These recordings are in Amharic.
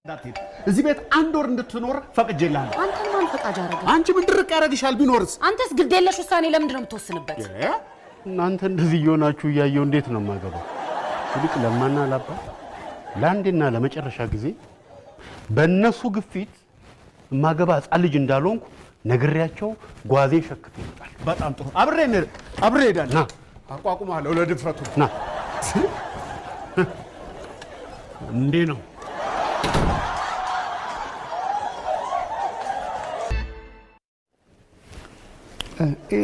ዳትት እዚህ ቤት አንድ ወር እንድትኖር ፈቅጄልሃል። አንተን ማን ፈቃጅ አረገ? አንቺ ምን ድርቅ ያረግሻል? ቢኖርስ? አንተስ ግዴለሽ ውሳኔ ለምንድን ነው የምትወስንበት? እናንተ እንደዚህ እየሆናችሁ እያየው እንዴት ነው የማገባው? ልክ ለማና ላባ ለአንዴና ለመጨረሻ ጊዜ በእነሱ ግፊት ማገባ ሕፃን ልጅ እንዳልሆንኩ ነግሬያቸው ጓዜ ሸክት ይመጣል። በጣም ጥሩ። አብሬ ሄዳለሁ። ና አቋቁማለሁ ለድፍረቱ። ና እንዴ ነው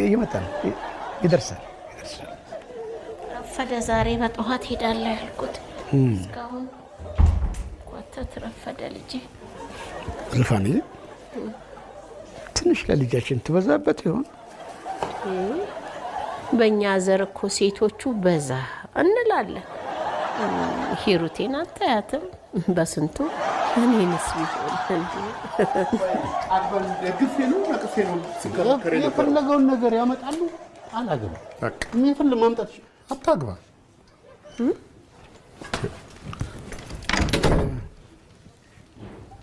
ይመጣል ይደርሳል። ረፈደ። ዛሬ በጠዋት ሄዳለሁ ያልኩት እስካሁን ወተት ረፈደ። ልጄ ዝፋኔ ትንሽ ለልጃችን ትበዛበት ይሆን? በእኛ ዘር እኮ ሴቶቹ በዛ እንላለን። ሂሩቴን አታያትም? በስንቱ እኔንስ ቢሆን የፈለገውን ነገር ያመጣሉ። አላገባ የሚፈልግ ማምጣት አታግባ።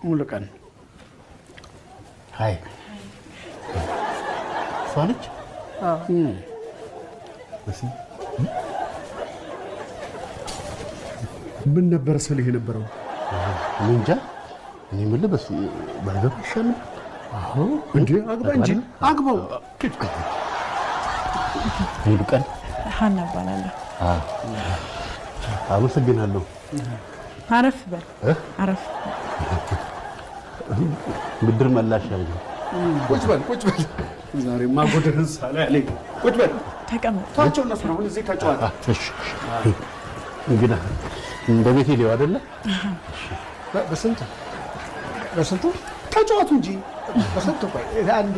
ሙሉ ቀን ሃይ ሷንች ምን ነበር ስልህ የነበረው? እንጃ እኔ ምን ልበስ ባገባ ይሻላል። አዎ እንዴ አግባ እንጂ አግባው። ሙሉ ቀን ሀና እባላለሁ። አመሰግናለሁ። አረፍ በል አረፍ። ብድር መላሽ ያለ ቁጭ በል ዛሬማ ጎደህን ሳላ ያለኝ ቁጭ በል ተቀመጥ። ታቸው እነሱ ነው እዚህ ተጫዋታ። እሺ እንግዲህ እንደ ቤቴ ሊው አይደለ? በስንቱ ተጫዋቱ እንጂ በስንቱ ቆይ አንድ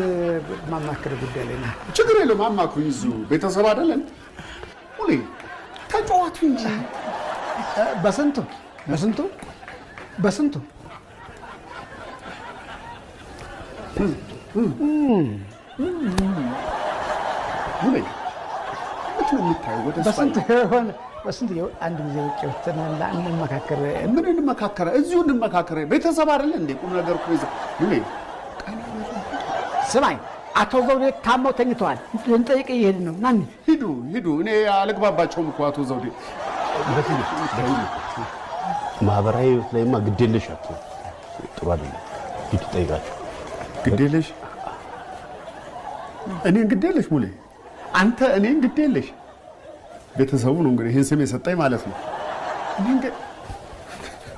ማማከር ጉዳይ ላይ ነው። ችግር የለውም አማክሩኝ። እዚሁ ቤተሰብ አይደለን? ሁሌ ተጫዋቱ እንጂ በስንቱ ሁሌ ምንም የምታየው ወደ በስንቱ አንድ ጊዜ ውጭ ወጥተን እንመካከር። ምን እንመካከረ? እዚሁ እንመካከረ። ቤተሰብ አይደለ እንዴ? ቁም ነገር እኮ ይዘ ሁሌ ስማኝ፣ አቶ ዘውዴ ታመው ተኝተዋል። ልንጠይቅ እየሄድን ነው። ማን ሂዱ። እኔ አልግባባቸውም እኮ አቶ ዘውዴ። ማህበራዊ ህይወት ላይማ ግዴለሽ አትሁን። ጥሩ አይደለም። ሂድ ጠይቃቸው። ግዴለሽ? እኔን ግዴለሽ? ሙሌ አንተ እኔን ግዴለሽ? ቤተሰቡ ነው እንግዲህ ይህን ስም የሰጠኝ ማለት ነው።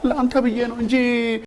ለአንተ ብዬ ነው እንጂ